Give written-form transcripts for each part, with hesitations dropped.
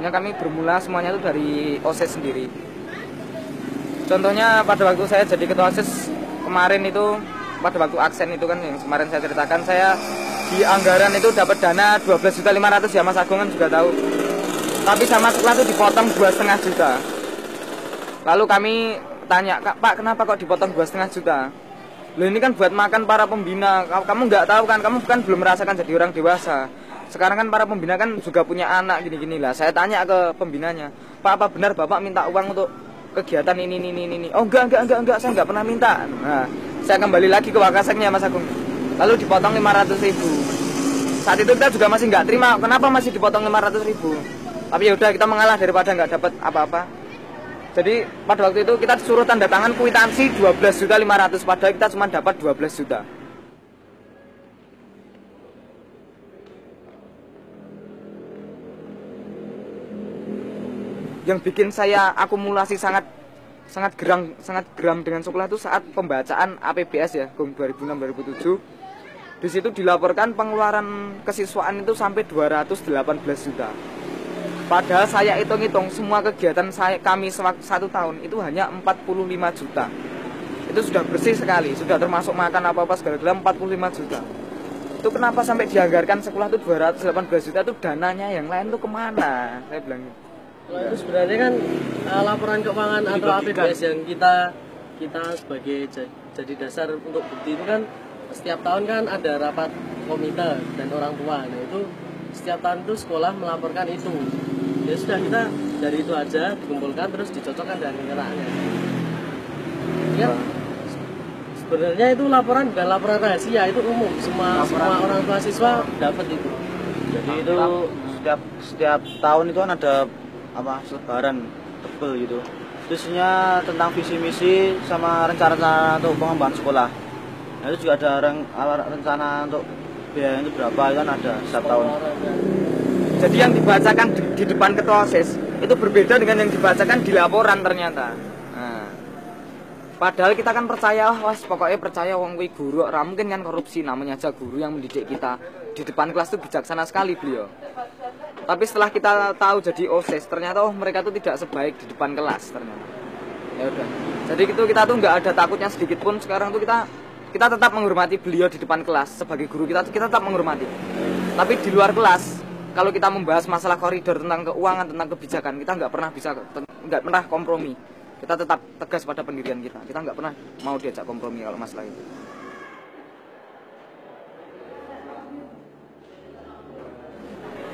sebenarnya kami bermula semuanya itu dari OSIS sendiri. Contohnya pada waktu saya jadi ketua OSIS kemarin itu, pada waktu aksen itu kan yang kemarin saya ceritakan, saya di anggaran itu dapat dana 12.500.000 ya, Mas Agung kan juga tahu. Tapi sama sekolah itu dipotong 2,5 juta. Lalu kami tanya, Pak kenapa kok dipotong 2,5 juta? Loh ini kan buat makan para pembina. Kamu nggak tahu kan, kamu kan belum merasakan jadi orang dewasa. Sekarang kan para pembina kan juga punya anak gini-gini lah. Saya tanya ke pembinanya, Pak apa benar Bapak minta uang untuk kegiatan ini. Oh enggak, saya nggak pernah minta. Nah, saya kembali lagi ke Wakaseknya Mas Agung. Lalu dipotong 500.000. Saat itu kita juga masih nggak terima, kenapa masih dipotong 500.000? Tapi ya udah kita mengalah daripada nggak dapat apa-apa. Jadi pada waktu itu kita disuruh tanda tangan kwitansi 12.500.000, padahal kita cuma dapat 12 juta. Yang bikin saya akumulasi sangat geram dengan sekolah itu saat pembacaan APBS ya, 2006-2007. Di situ dilaporkan pengeluaran kesiswaan itu sampai 218 juta. Padahal saya hitung-hitung semua kegiatan kami satu tahun itu hanya 45 juta. Itu sudah bersih sekali, sudah termasuk makan apa-apa segala-gala 45 juta. Itu kenapa sampai dianggarkan sekolah itu 218 juta, itu dananya yang lain tuh kemana? Saya bilang gitu. Nah, itu sebenarnya kan laporan keuangan atau APBS yang kita sebagai jadi dasar untuk bukti itu kan setiap tahun kan ada rapat komite dan orang tua. Nah itu setiap tahun itu sekolah melaporkan itu. Ya sudah, kita dari itu aja dikumpulkan terus dicocokkan dengan kenyataannya. Ya, sebenarnya itu laporan bukan laporan rahasia, itu umum, semua orang tua siswa dapat itu. Jadi itu setiap tahun itu kan ada selebaran tebel gitu. Isinya tentang visi misi sama rencana untuk pengembangan sekolah. Nah, itu juga ada rencana untuk biaya itu berapa kan ada setiap tahun. Jadi yang dibacakan di depan ketua OSIS itu berbeda dengan yang dibacakan di laporan ternyata. Nah, padahal kita kan percaya, pokoknya percaya wong kuwi guru, ora mungkin kan korupsi, namanya aja guru yang mendidik kita. Di depan kelas itu bijaksana sekali beliau. Tapi setelah kita tahu jadi OSIS, ternyata mereka itu tidak sebaik di depan kelas ternyata. Ya udah. Jadi itu kita tuh nggak ada takutnya sedikit pun. Sekarang tuh kita tetap menghormati beliau di depan kelas sebagai guru, kita tetap menghormati. Tapi di luar kelas, kalau kita membahas masalah koridor tentang keuangan, tentang kebijakan, kita nggak pernah kompromi. Kita tetap tegas pada pendirian kita. Kita nggak pernah mau diajak kompromi kalau masalah itu.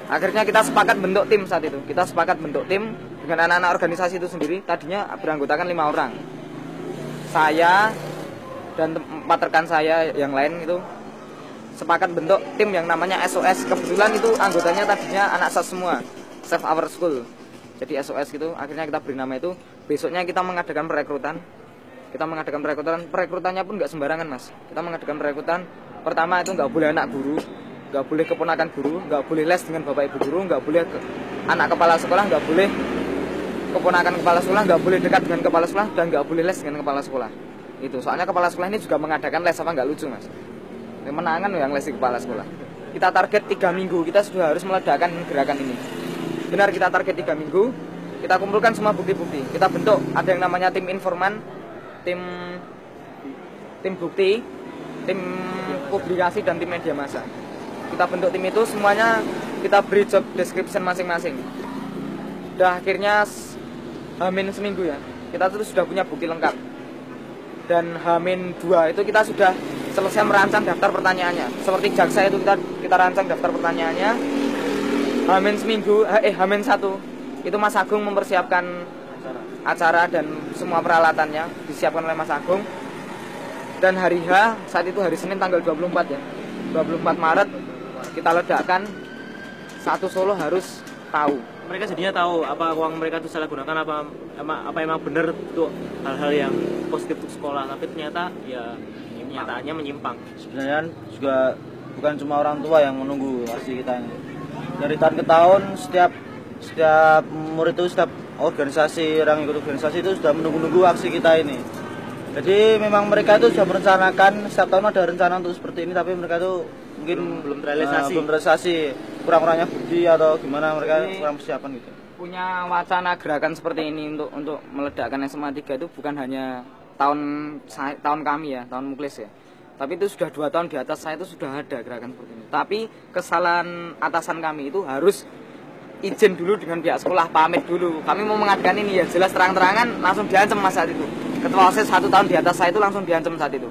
Akhirnya kita sepakat bentuk tim saat itu. Kita sepakat bentuk tim dengan anak-anak organisasi itu sendiri. Tadinya beranggotakan 5 orang. Saya dan 4 rekan saya yang lain itu sepakat bentuk tim yang namanya SOS. Kebetulan itu anggotanya tadinya anak SAS semua, Save Our School. Jadi SOS gitu. Akhirnya kita beri nama itu. Besoknya kita mengadakan perekrutan. Perekrutannya pun nggak sembarangan mas. Kita mengadakan perekrutan. Pertama itu nggak boleh anak guru, nggak boleh keponakan guru, nggak boleh les dengan bapak ibu guru, nggak boleh anak kepala sekolah, nggak boleh keponakan kepala sekolah, nggak boleh dekat dengan kepala sekolah, dan nggak boleh les dengan kepala sekolah. Itu soalnya kepala sekolah ini juga mengadakan les, apa nggak lucu mas? Menangan yang les di kepala sekolah. Kita target 3 minggu, kita sudah harus meledakkan gerakan ini. Benar, kita target 3 minggu. Kita kumpulkan semua bukti-bukti. Kita bentuk, ada yang namanya tim informan, tim bukti, tim publikasi, dan tim media massa. Kita bentuk tim itu, semuanya kita beri job description masing-masing. Udah akhirnya H-1 seminggu ya, kita tuh sudah punya bukti lengkap. Dan H-2 itu kita sudah selesai merancang daftar pertanyaannya. Seperti jaksa itu kita rancang daftar pertanyaannya. H-1 itu Mas Agung mempersiapkan acara dan semua peralatannya disiapkan oleh Mas Agung. Dan hari H, saat itu hari Senin tanggal 24 ya, 24 Maret kita ledakkan. Satu Solo harus tahu. Mereka jadinya tahu apa uang mereka itu salah gunakan, apa emang benar untuk hal-hal yang positif untuk sekolah. Tapi ternyata ya kenyataannya menyimpang. Sebenarnya juga bukan cuma orang tua yang menunggu aksi kita ini. Dari tahun ke tahun setiap murid itu, setiap organisasi, orang ikut organisasi itu sudah menunggu-nunggu aksi kita ini. Jadi memang mereka itu sudah merencanakan, setiap tahun ada rencana untuk seperti ini, tapi mereka itu mungkin belum terrealisasi. Kurang-kurangnya bukti atau gimana, mereka kurang persiapan gitu. punya wacana gerakan seperti ini untuk meledakkan SMA 3 itu bukan hanya tahun kami ya, tahun Muklis ya. Tapi itu sudah 2 tahun di atas saya itu sudah ada gerakan seperti ini. Tapi kesalahan atasan kami itu harus izin dulu dengan pihak sekolah, pamit dulu. Kami mau mengadakan ini ya jelas terang-terangan langsung diancam mas saat itu. Ketua OSIS 1 tahun di atas saya itu langsung diancam saat itu.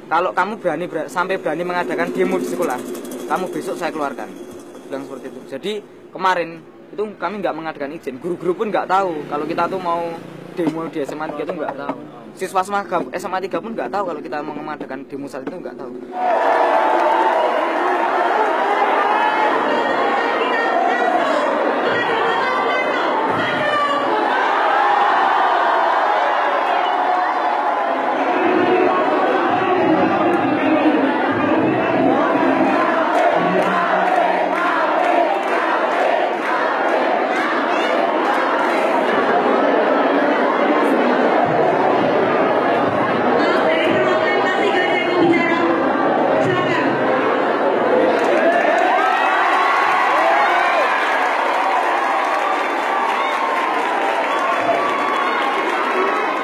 Kalau kamu sampai berani mengadakan demo di sekolah, kamu besok saya keluarkan. Bilang seperti itu. Jadi kemarin itu kami nggak mengadakan izin. Guru-guru pun nggak tahu kalau kita tuh mau demo di SMA 3 itu nggak tahu. Siswa SMA 3 pun nggak tahu kalau kita mau mengadakan demo saat itu nggak tahu.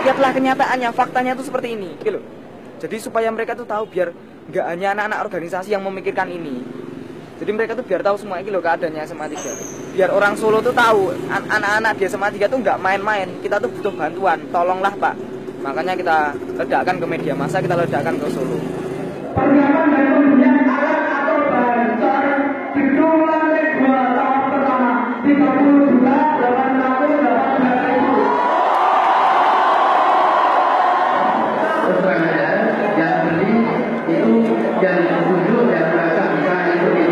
Lihatlah kenyataannya, faktanya itu seperti ini, gitu loh. Jadi supaya mereka tuh tahu biar nggak hanya anak-anak organisasi yang memikirkan ini. Jadi mereka tuh biar tahu semua gitu loh keadaannya SMA 3. Biar orang Solo tuh tahu anak-anak di SMA 3 tuh nggak main-main. Kita tuh butuh bantuan, tolonglah Pak. Makanya kita ledakkan ke media massa, kita ledakkan ke Solo. Persiapan dan pembelian alat atau bahan car gedung lantai 2 tahun pertama 30 juta 818.000. Yang beli itu yang setuju dan merasa bisa ikuti.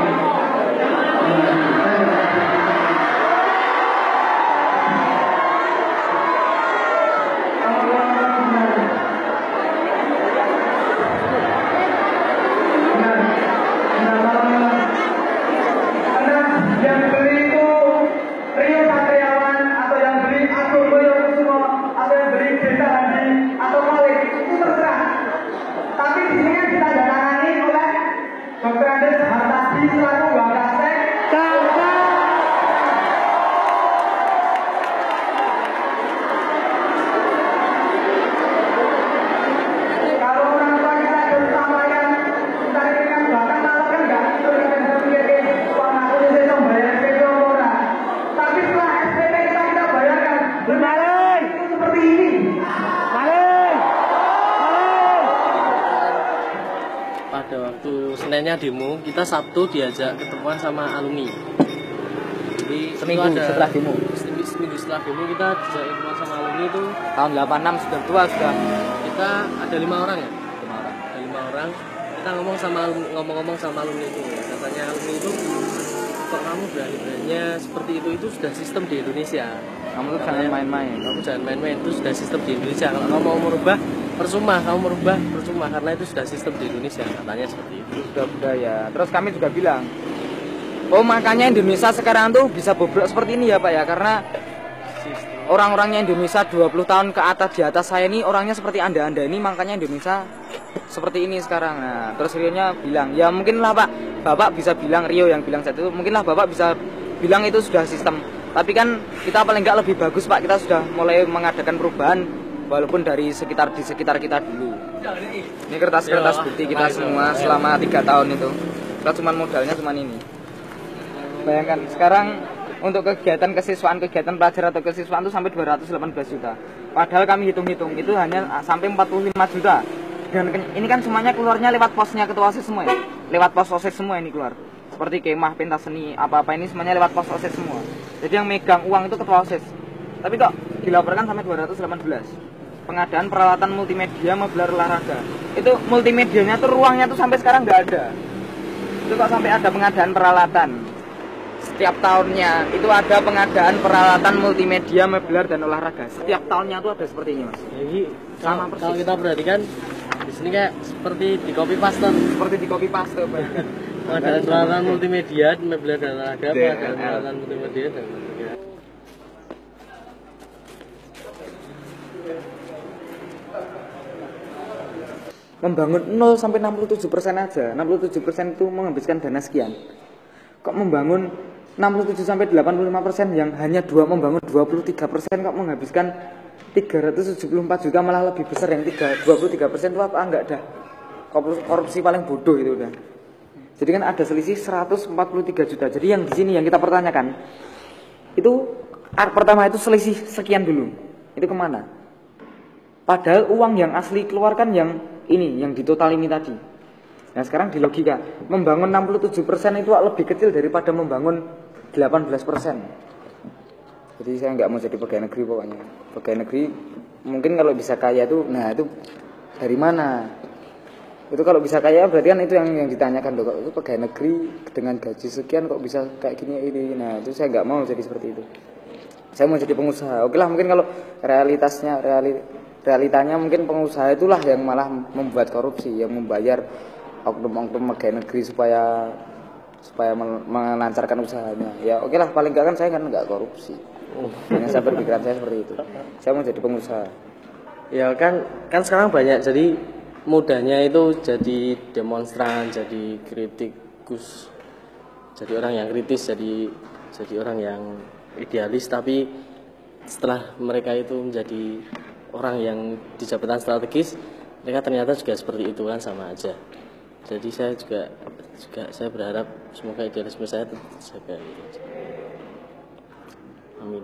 Yang beli itu Rio Satriawan atau yang beli Agung Boyo Kusumo atau yang beli Desa Hadi atau Malik itu terserah. Tapi di sini kan ditandatangani oleh Dr. Andes Hartadi selaku Wakasek. Kalau orang tua kita bersampaikan kita inginkan bahkan malah kan nggak itu dengan berpikir uang aku bisa membayar SPP orang. Tapi setelah SPP kita bayarkan benar itu seperti ini. Pada waktu Seninnya demo, kita Sabtu diajak ketemuan sama alumni. Jadi Seminggu setelah demo. Seminggu setelah demo kita diajak ketemuan sama alumni itu Tahun 86 sudah tua sudah. kita ada 5 orang ya. 5 orang. Ada 5 orang. Kita ngomong-ngomong sama alumni itu. Katanya alumni itu kok kamu berani-beraninya seperti itu sudah sistem di Indonesia. Kamu tuh jangan main-main. Kamu jangan main-main, itu sudah sistem di Indonesia. Kalau kamu mau merubah percuma karena itu sudah sistem di Indonesia, katanya seperti itu. Sudah budaya. Terus kami juga bilang, oh makanya Indonesia sekarang tuh bisa bobrok seperti ini ya Pak ya, karena orang-orangnya Indonesia 20 tahun ke atas di atas saya ini orangnya seperti anda-anda ini, makanya Indonesia seperti ini sekarang. Nah terus Rio-nya bilang, ya mungkinlah Pak, Bapak bisa bilang, Rio yang bilang saat itu, mungkinlah Bapak bisa bilang itu sudah sistem. Tapi kan kita paling nggak lebih bagus Pak, kita sudah mulai mengadakan perubahan walaupun di sekitar kita dulu. Ini kertas-kertas bukti kita semua selama 3 tahun itu. Kita cuma modalnya cuma ini. Bayangkan sekarang untuk kegiatan kesiswaan, kegiatan pelajar atau kesiswaan itu sampai 218 juta. Padahal kami hitung-hitung itu hanya sampai 45 juta. Dan ini kan semuanya keluarnya lewat posnya ketua OSIS semua ya. Lewat pos OSIS semua ini keluar. Seperti kemah, pentas seni, apa-apa ini semuanya lewat pos OSIS semua. Jadi yang megang uang itu ketua OSIS. Tapi kok dilaporkan sampai 218. Pengadaan peralatan multimedia menggelar olahraga. Itu multimedianya tuh ruangnya tuh sampai sekarang nggak ada. Itu kok sampai ada pengadaan peralatan. Setiap tahunnya itu ada pengadaan peralatan multimedia menggelar dan olahraga. Setiap tahunnya tuh ada seperti ini Mas. Jadi Sama persis. kalau kita perhatikan di sini kayak seperti di copy paste. Seperti di copy paste Pak. Pengadaan peralatan multimedia, mebel dan olahraga, pengadaan peralatan multimedia dan olahraga. Membangun 0 sampai 67% aja. 67% itu menghabiskan dana sekian. Kok membangun 67-85% yang hanya membangun 23% kok menghabiskan 374 juta, malah lebih besar yang 23% itu apa? Enggak dah. Korupsi paling bodoh itu udah. Jadi kan ada selisih 143 juta. Jadi yang di sini yang kita pertanyakan itu pertama itu selisih sekian dulu. Itu kemana? Padahal uang yang asli keluarkan yang ini, yang di total ini tadi. Nah sekarang di logika, membangun 67% itu lebih kecil daripada membangun 18%. Jadi saya nggak mau jadi pegawai negeri pokoknya. Pegawai negeri mungkin kalau bisa kaya itu, nah itu dari mana? Itu kalau bisa kaya berarti kan itu yang ditanyakan loh. Kok itu pegawai negeri dengan gaji sekian kok bisa kayak gini ini. Nah itu saya nggak mau jadi seperti itu. Saya mau jadi pengusaha. Oke lah mungkin kalau realitanya mungkin pengusaha itulah yang malah membuat korupsi, yang membayar oknum-oknum pegawai negeri supaya melancarkan usahanya. Ya oke lah paling enggak kan saya kan enggak korupsi. Hanya saya berpikiran saya seperti itu. Saya mau jadi pengusaha. Ya kan sekarang banyak, jadi mudahnya itu jadi demonstran, jadi kritikus, jadi orang yang kritis, jadi orang yang idealis, tapi setelah mereka itu menjadi orang yang di jabatan strategis, mereka ternyata juga seperti itu kan, sama aja. Jadi saya juga saya berharap semoga idealisme saya tetap terjaga. Amin.